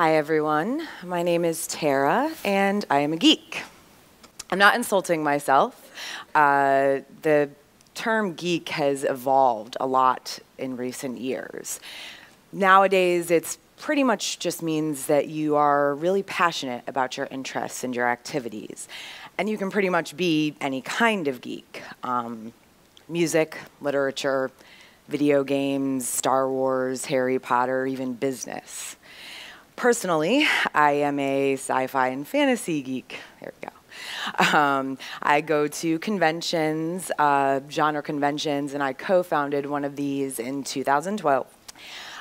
Hi everyone, my name is Tara and I am a geek. I'm not insulting myself. The term geek has evolved a lot in recent years. Nowadays it's pretty much just means that you are really passionate about your interests and your activities. And you can pretty much be any kind of geek. Music, literature, video games, Star Wars, Harry Potter, even business. Personally, I am a sci-fi and fantasy geek. There we go. I go to conventions, genre conventions, and I co-founded one of these in 2012.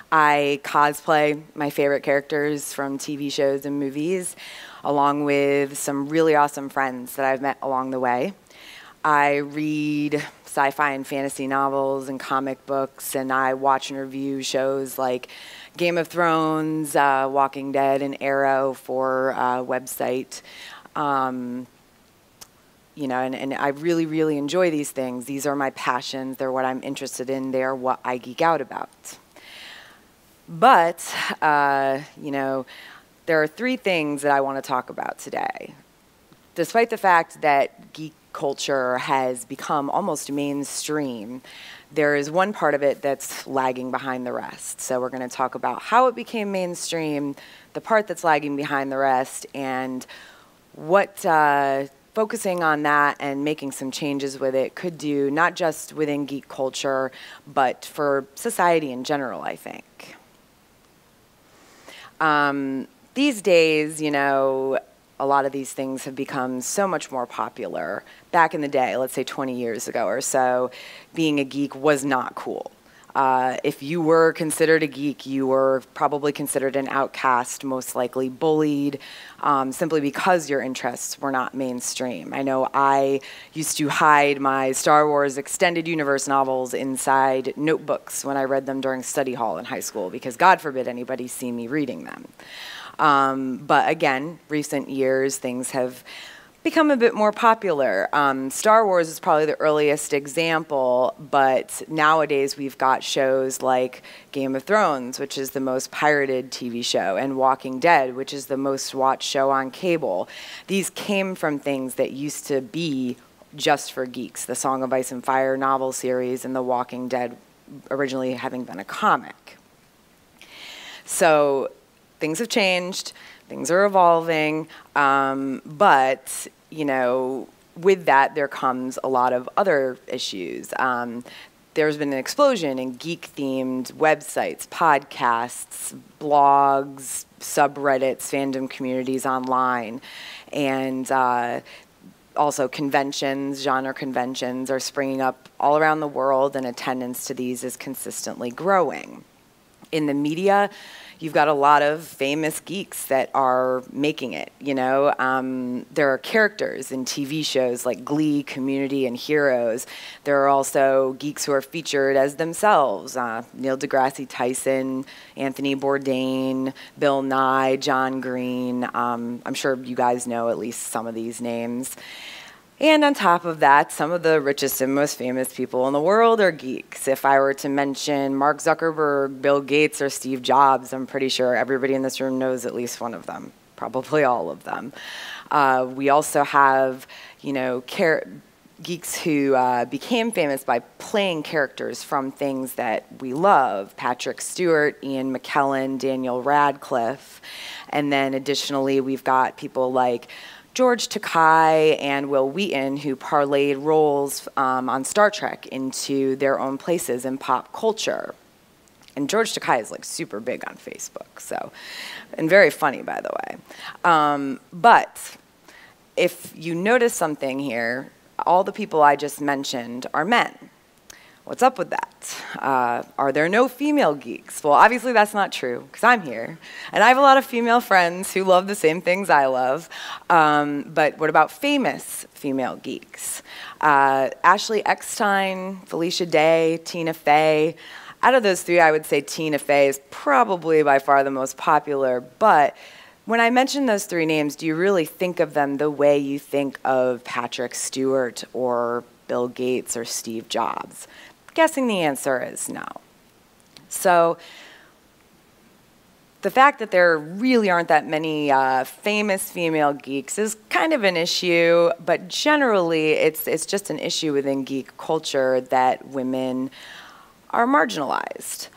I cosplay my favorite characters from TV shows and movies, along with some really awesome friends that I've met along the way. I read sci-fi and fantasy novels and comic books, and I watch and review shows like Game of Thrones, Walking Dead, and Arrow for a website. You know, and I really, really enjoy these things. These are my passions. They're what I'm interested in. They're what I geek out about. But, you know, there are three things that I want to talk about today. Despite the fact that geek culture has become almost mainstream, there is one part of it that's lagging behind the rest. So we're going to talk about how it became mainstream, the part that's lagging behind the rest, and what focusing on that and making some changes with it could do, not just within geek culture, but for society in general, I think. These days, you know, a lot of these things have become so much more popular. Back in the day, let's say 20 years ago or so, being a geek was not cool. If you were considered a geek, you were probably considered an outcast, most likely bullied, simply because your interests were not mainstream. I know I used to hide my Star Wars extended universe novels inside notebooks when I read them during study hall in high school, because God forbid anybody see me reading them. But again, recent years, things have become a bit more popular. Star Wars is probably the earliest example, but nowadays we've got shows like Game of Thrones, which is the most pirated TV show, and Walking Dead, which is the most watched show on cable. These came from things that used to be just for geeks, the Song of Ice and Fire novel series and The Walking Dead originally having been a comic. So things have changed, things are evolving, but, you know, with that there comes a lot of other issues. There's been an explosion in geek-themed websites, podcasts, blogs, subreddits, fandom communities online, and also conventions, genre conventions are springing up all around the world, and attendance to these is consistently growing. In the media, you've got a lot of famous geeks that are making it, you know. There are characters in TV shows like Glee, Community, and Heroes. There are also geeks who are featured as themselves. Neil deGrasse Tyson, Anthony Bourdain, Bill Nye, John Green. I'm sure you guys know at least some of these names. And on top of that, some of the richest and most famous people in the world are geeks. If I were to mention Mark Zuckerberg, Bill Gates, or Steve Jobs, I'm pretty sure everybody in this room knows at least one of them, probably all of them. We also have, you know, geeks who became famous by playing characters from things that we love. Patrick Stewart, Ian McKellen, Daniel Radcliffe. And then additionally, we've got people like George Takei and Will Wheaton, who parlayed roles on Star Trek into their own places in pop culture. And George Takei is like super big on Facebook, so, and very funny, by the way. But if you notice something here, all the people I just mentioned are men. What's up with that? Are there no female geeks? Well, obviously that's not true, because I'm here. And I have a lot of female friends who love the same things I love. But what about famous female geeks? Ashley Eckstein, Felicia Day, Tina Fey. Out of those three, I would say Tina Fey is probably by far the most popular. But when I mention those three names, do you really think of them the way you think of Patrick Stewart or Bill Gates or Steve Jobs? I'm guessing the answer is no. So the fact that there really aren't that many famous female geeks is kind of an issue, but generally it's just an issue within geek culture that women are marginalized.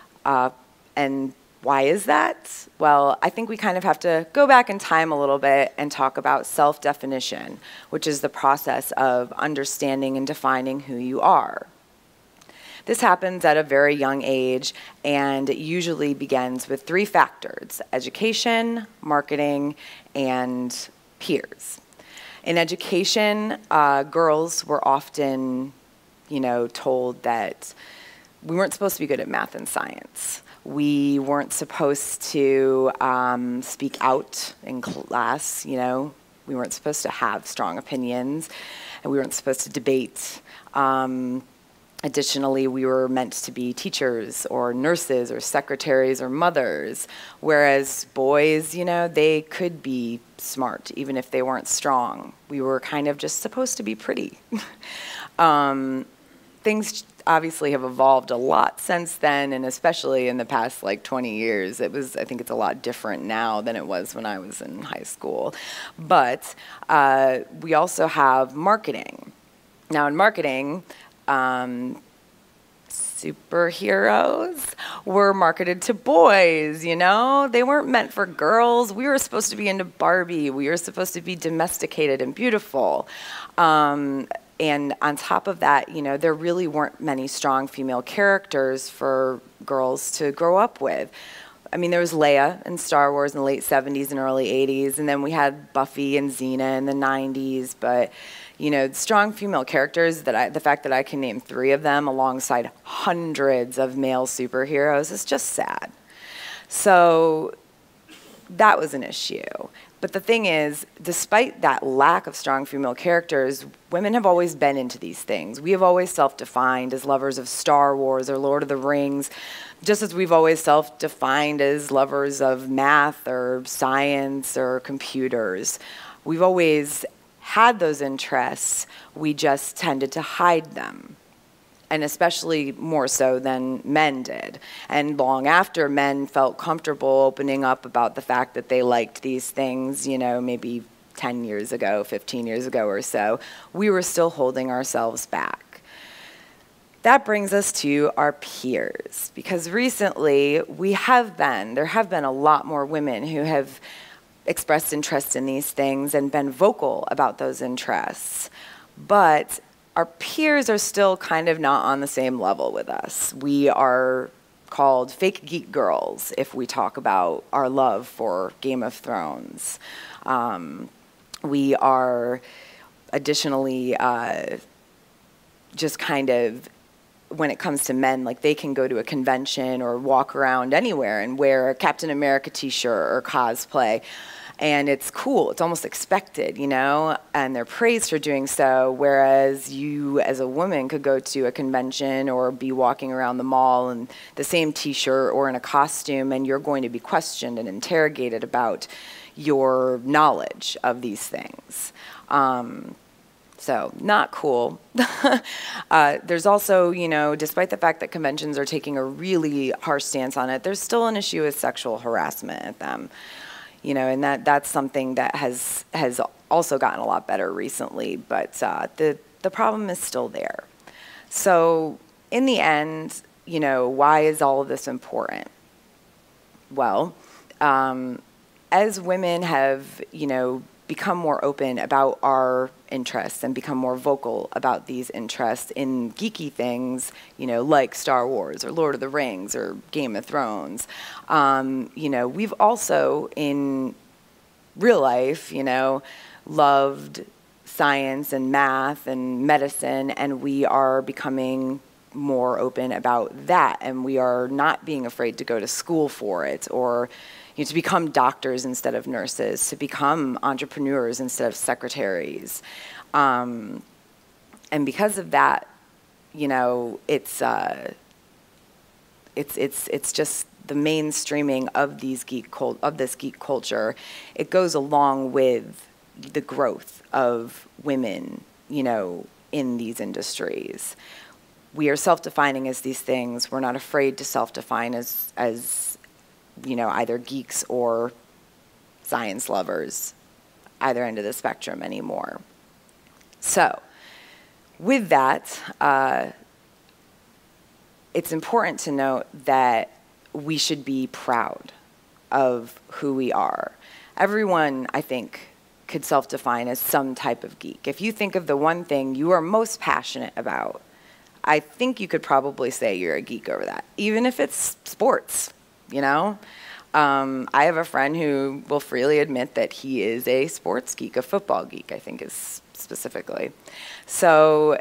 And why is that? Well, I think we kind of have to go back in time a little bit and talk about self-definition, which is the process of understanding and defining who you are. This happens at a very young age, and it usually begins with 3 factors: education, marketing, and peers. In education, girls were often, told that we weren't supposed to be good at math and science. We weren't supposed to speak out in class, We weren't supposed to have strong opinions, and we weren't supposed to debate. Additionally, we were meant to be teachers or nurses or secretaries or mothers, whereas boys, they could be smart even if they weren't strong. We were kind of just supposed to be pretty. Things obviously have evolved a lot since then, and especially in the past 20 years. I think it's a lot different now than it was when I was in high school. But we also have marketing. Now in marketing, superheroes were marketed to boys, They weren't meant for girls. We were supposed to be into Barbie. We were supposed to be domesticated and beautiful. And on top of that, there really weren't many strong female characters for girls to grow up with. I mean, there was Leia in Star Wars in the late 70s and early 80s, and then we had Buffy and Xena in the 90s, but strong female characters, the fact that I can name 3 of them alongside hundreds of male superheroes is just sad. So that was an issue. But the thing is, despite that lack of strong female characters, women have always been into these things. We have always self-defined as lovers of Star Wars or Lord of the Rings, just as we've always self-defined as lovers of math or science or computers. We've always had those interests, we just tended to hide them, and especially more so than men did. And long after men felt comfortable opening up about the fact that they liked these things, maybe 10 years ago, 15 years ago or so, we were still holding ourselves back. That brings us to our peers, because recently there have been a lot more women who have expressed interest in these things and been vocal about those interests. But our peers are still kind of not on the same level with us. We are called fake geek girls if we talk about our love for Game of Thrones. We are additionally just kind of, when it comes to men, they can go to a convention or walk around anywhere and wear a Captain America t-shirt or cosplay. And it's cool, it's almost expected, and they're praised for doing so, whereas you as a woman could go to a convention or be walking around the mall in the same t-shirt or in a costume, and you're going to be questioned and interrogated about your knowledge of these things. So not cool. There's also, despite the fact that conventions are taking a really harsh stance on it, there's still an issue with sexual harassment at them. And that's something that has also gotten a lot better recently, but the problem is still there. So in the end, why is all of this important? Well, as women have, become more open about our interests and become more vocal about these interests in geeky things, like Star Wars or Lord of the Rings or Game of Thrones. We've also, in real life, loved science and math and medicine, and we are becoming more open about that, and we are not being afraid to go to school for it, or to become doctors instead of nurses, to become entrepreneurs instead of secretaries. And because of that, it's just the mainstreaming of this geek culture. It goes along with the growth of women, in these industries. We are self-defining as these things. We're not afraid to self-define as either geeks or science lovers, either end of the spectrum anymore. So with that, it's important to note that we should be proud of who we are. Everyone, I think, could self-define as some type of geek. If you think of the one thing you are most passionate about, I think you could probably say you're a geek over that, even if it's sports, I have a friend who will freely admit that he is a sports geek, a football geek, I think is specifically. So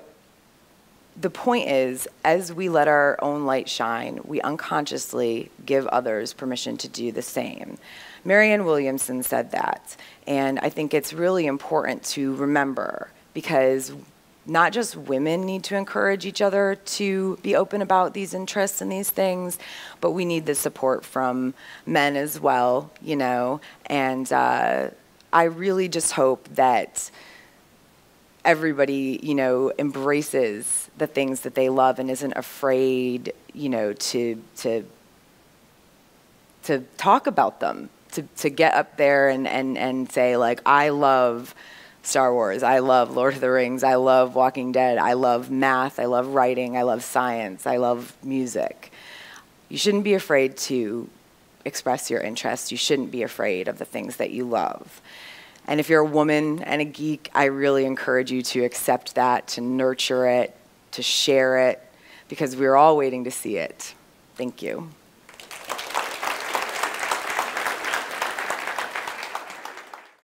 the point is, as we let our own light shine, we unconsciously give others permission to do the same. Marianne Williamson said that, and I think it's really important to remember, because not just women need to encourage each other to be open about these interests and these things, but we need the support from men as well, and I really just hope that everybody, embraces the things that they love and isn't afraid, to talk about them, to get up there and say, like, I love Star Wars, I love Lord of the Rings, I love Walking Dead, I love math, I love writing, I love science, I love music. You shouldn't be afraid to express your interests. You shouldn't be afraid of the things that you love. And if you're a woman and a geek, I really encourage you to accept that, to nurture it, to share it, because we're all waiting to see it. Thank you.